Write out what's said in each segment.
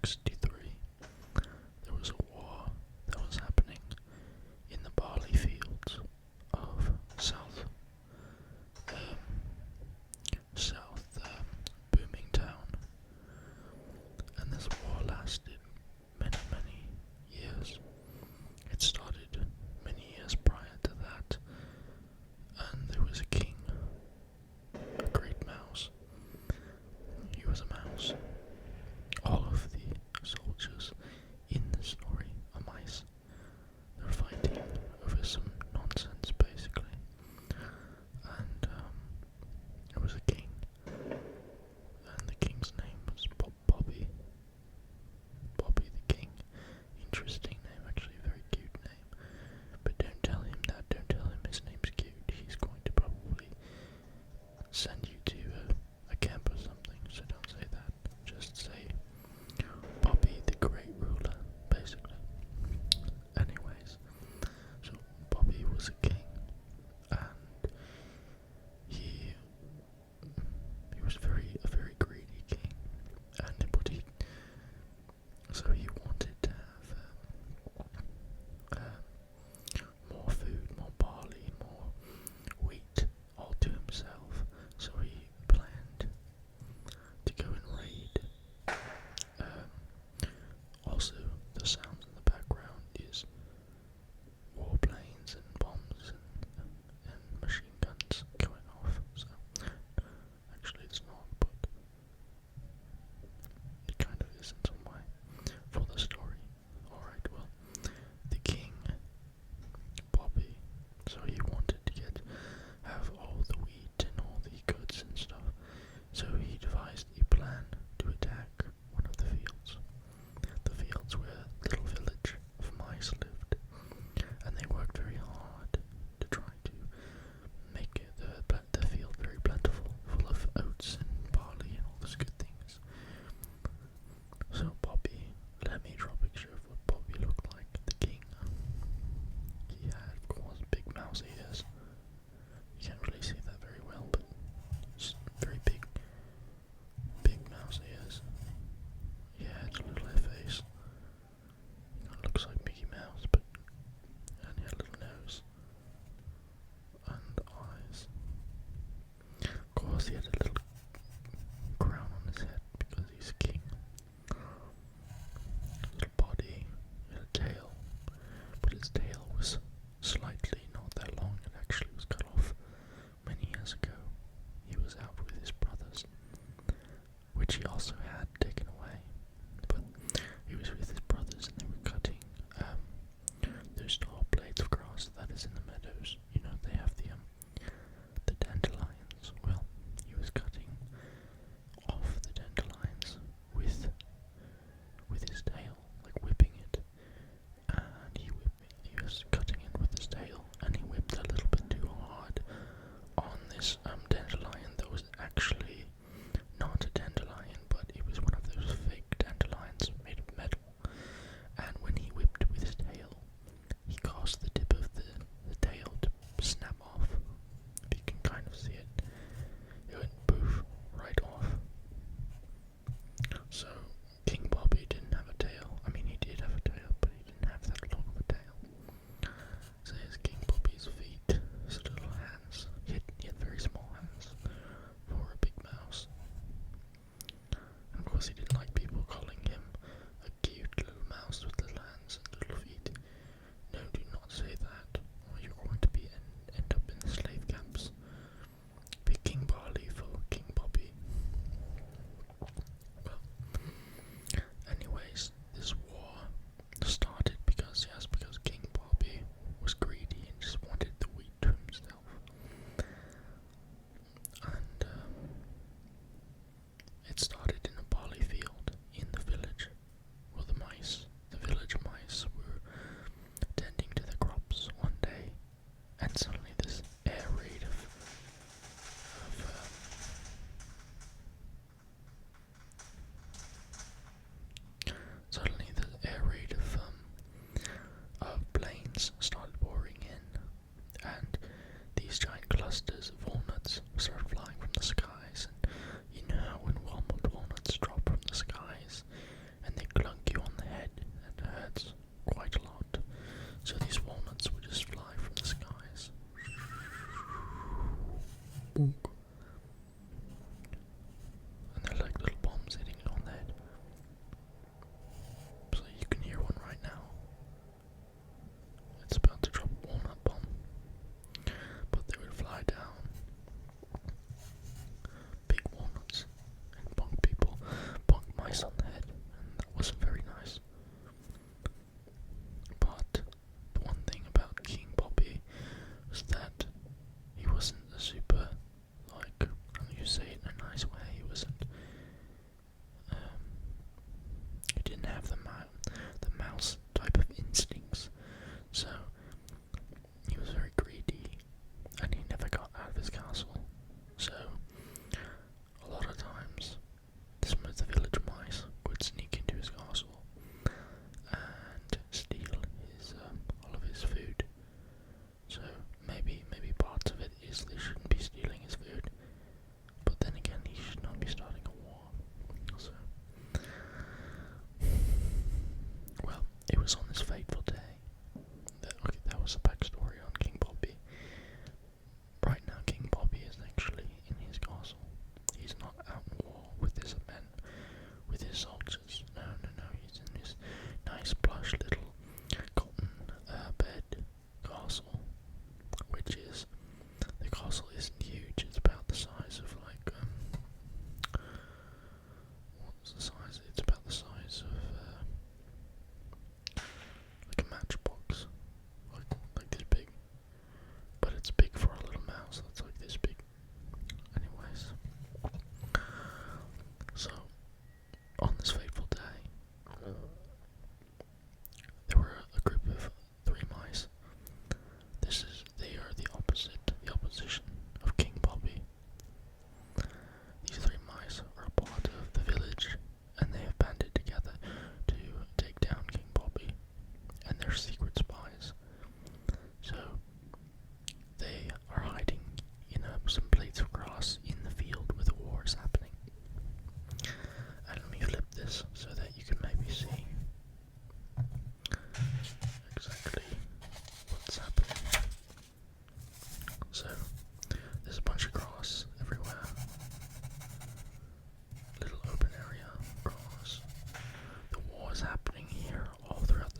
1863, there was a war that was happening in the barley fields of South Booming Town, and this war lasted many, many years. It started many years prior to that, and there was a king, a great mouse. He was a mouse. All of the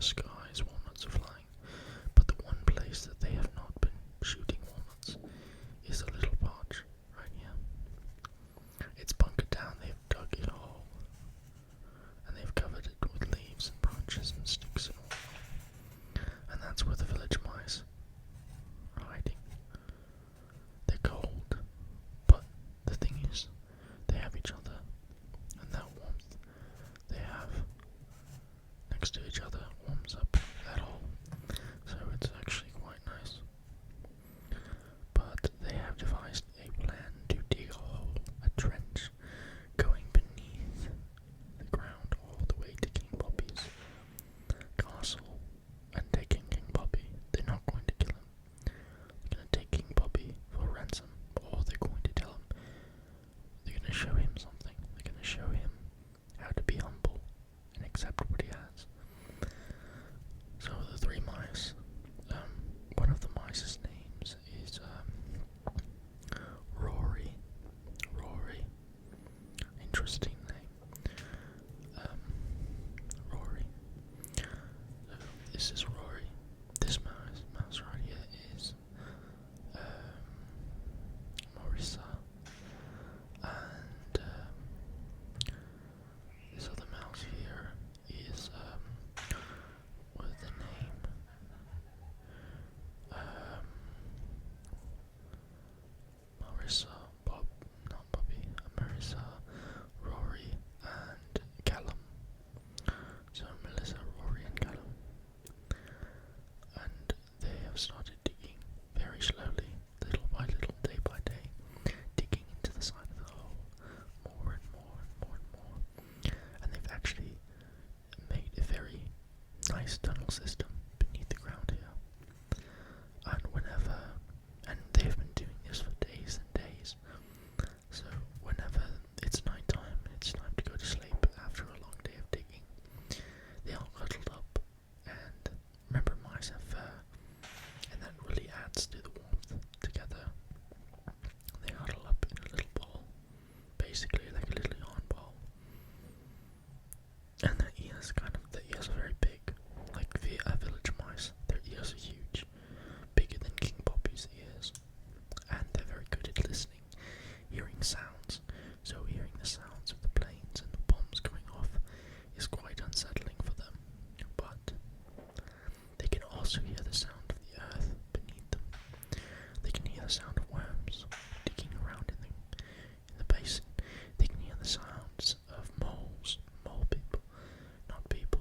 skies, walnuts are flying. But the one place that they have not been shooting walnuts is a little patch right here. It's bunkered down, they've dug it a hole, and they've covered it with leaves and branches and sticks and all. And that's where the village mice are hiding. They're cold, but the thing is, they have each other, and that warmth they have next to each other warms up that hole. So it's actually quite nice. But they have devised a plan to dig a hole, a trench, going beneath the ground all the way to King Bobby's castle and taking King Bobby. They're not going to kill him. They're going to take King Bobby for ransom, or they're going to tell him. They're going to show him something. They're going to show him how to be humble and accept what he has. So the three mice, one of the mice's names is Rory. Rory. Interesting name. Rory. So this is Rory. This mouse right here is Marissa. And this other mouse here is what is the name? Marissa, Bob, not Bobby, Marissa, Rory, and Callum. So Melissa, Rory, and Callum. And they have started digging very slowly, little by little, day by day, digging into the side of the hole, more and more and more and more. And they've actually made a very nice tunnel system beneath the ground here. And they've been doing this for days and days. So whenever it's night time, it's time to go to sleep after a long day of digging, they all cuddled up, and remember mice have fur, and that really adds to the warmth together. They huddle up in a little ball, basically like a little yawn ball. And their ears are very big, like the village mice. Their ears are huge, bigger than King Bobby's ears, and they're very good at listening, hearing sounds. So hearing the sounds of the planes and the bombs going off is quite unsettling for them. But they can also hear the sound of the earth beneath them. They can hear the sound of worms digging around in the basin. They can hear the sounds of moles, mole people, not people,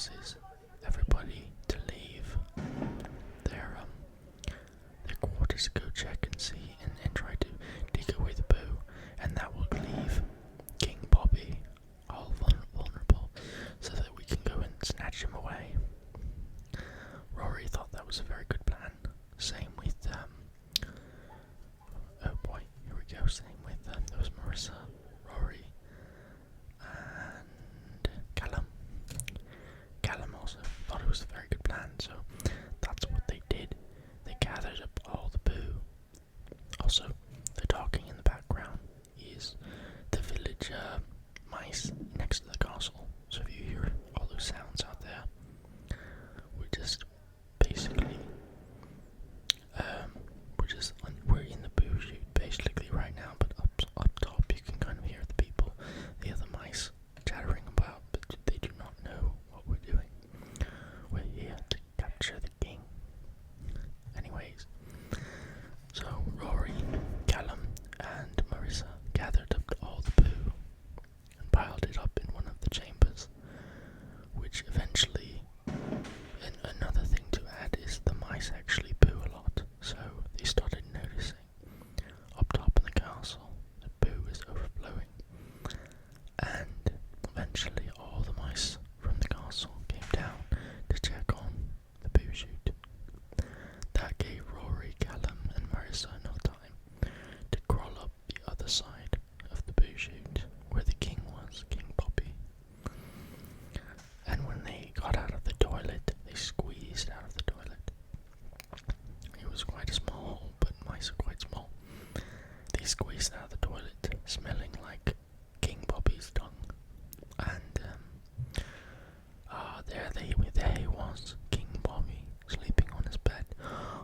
forces everybody to leave their quarters, go check and see and try to dig away the boo, and that will leave King Bobby all vulnerable so that we can go and snatch him away. Rory thought that was a very good plan. Same with oh boy, here we go. Same with there was Marissa, Rory, and Callum. Callum also thought it was a very good plan, so that's what they did. They gathered up all the poo. Also, the talking in the background is the village mice next to the castle. So if you hear all those sounds out there, we're just basically we're in the boo shoot basically right now, but up top you can kind of hear the people, the other mice chattering about, but they do not know what we're doing. We're here to capture the king. Anyways, so Rory, Callum, and Marissa gathered up all the poo and piled it up in one of the chambers, which eventually, and another thing to add is the mice actually poo a lot, so they started noticing up top in the castle the poo is overflowing, and eventually all the mice from the castle came down to check on the poo chute. That gave Rory, Callum, and Marissa enough time to crawl up the other side of the poo chute where the king was, King Bobby. And when they got out of the toilet, they squeezed out of the toilet. It was quite a small hole, but mice are quite small. They squeezed out of the toilet, smelling like King Bobby's tongue. And there he was, King Bobby, sleeping on his bed,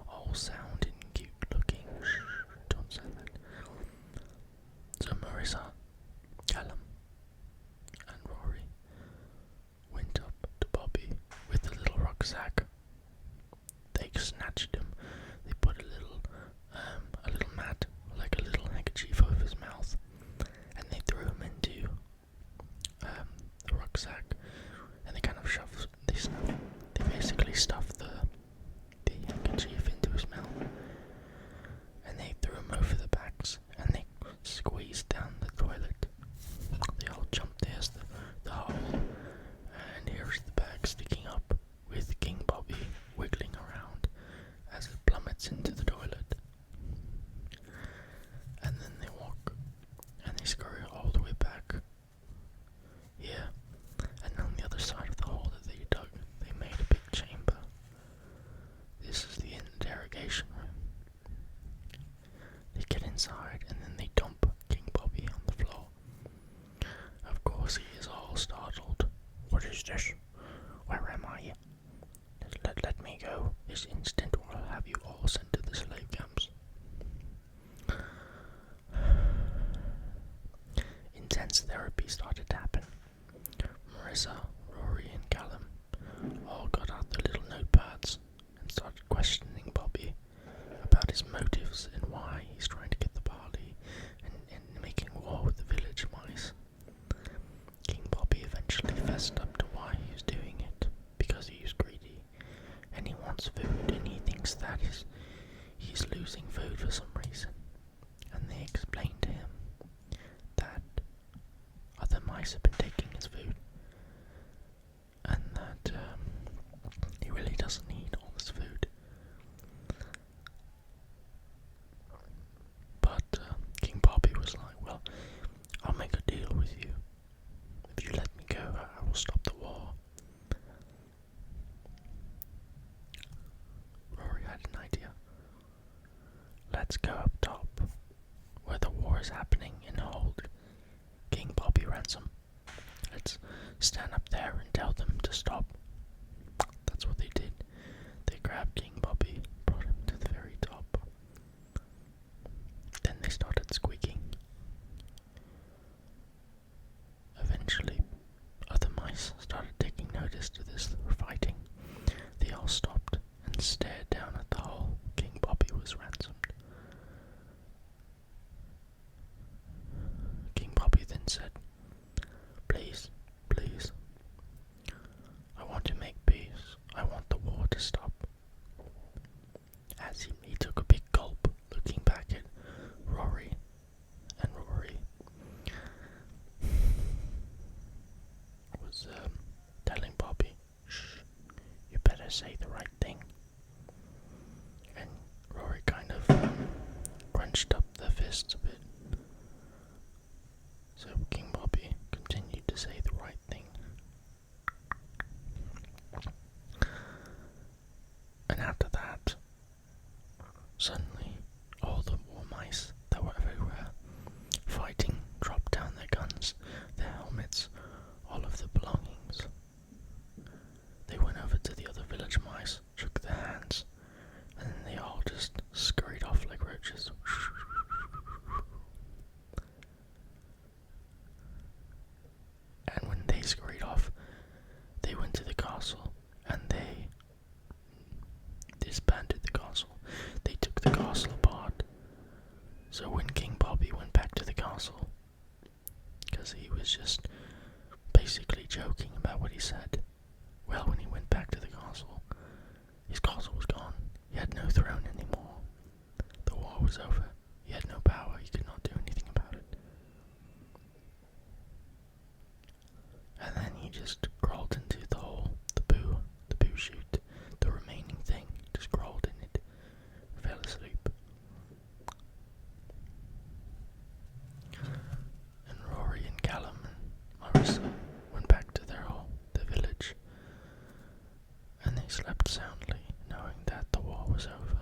all sound and cute looking. Shh, don't say that. So Marissa, Callum, and Rory went up to Bobby with the little rucksack. They snatched him. They put a little mat, like a little handkerchief, over his mouth, and they threw him into the rucksack. And they kind of they basically stuffed the handkerchief into his mouth, and they threw him over the backs, and they squeezed down the toilet. They all jumped. There's the hole, and here's the bag sticking up with King Bobby wiggling around as it plummets into the toilet. And then they walk, and they scurry all the way back here, and on the other side of the hole that they dug, they made a big chamber. This is the interrogation room. They get inside, and then they dump King Bobby on the floor. Of course, he is all startled. What is this? Where am I? Let me go this instant, or I'll have you all sent to the slave camps. Intense therapy started to happen. Marissa, Rory, and Callum all got out their little notepads and started questioning Bobby about his motives and why he's trying to get the barley and making war with the village mice. King Bobby eventually fessed up to why he was doing it, because he is greedy and he wants food, and he thinks that he's losing food for some reason. And they explained to him that other mice have been taking his food, and that he really doesn't need all this food. But King Bobby was like, well, I'll make a deal with you. If you let me go, I will stop the war. Rory had an idea. Let's go up top, where the war is happening, and hold King Bobby ransom. Let's stand up there and tell them to stop. That's what they did. They grabbed King Bobby, brought him to the very top. Then they started squeaking. Eventually, other mice started taking notice to this fighting. They all stopped and stared down at the hole King Bobby was ransomed. King Bobby then said, please, I want to to say the right thing. And Rory kind of crunched up their fists a bit. So King Bobby continued to say the right thing. And after that, suddenly all the war mice that were everywhere fighting dropped down their guns, their helmets, all of their belongings. They went over to the other village mice, shook their hands, and then they all just scurried off like roaches. And when they scurried off, they went to the castle and they disbanded the castle. They took the castle apart. So when King Bobby went back to the castle, because he was just basically joking about what he said, well, when he went back to the castle, his castle was gone. He had no throne anymore. The war was over. He had no power. He could not do anything about it. And then he just crawled into the hole, the poo chute, the remaining thing, just crawled in it, fell asleep. And Rory and Callum and Marissa went back to their village, and they slept soundly, knowing that the war was over.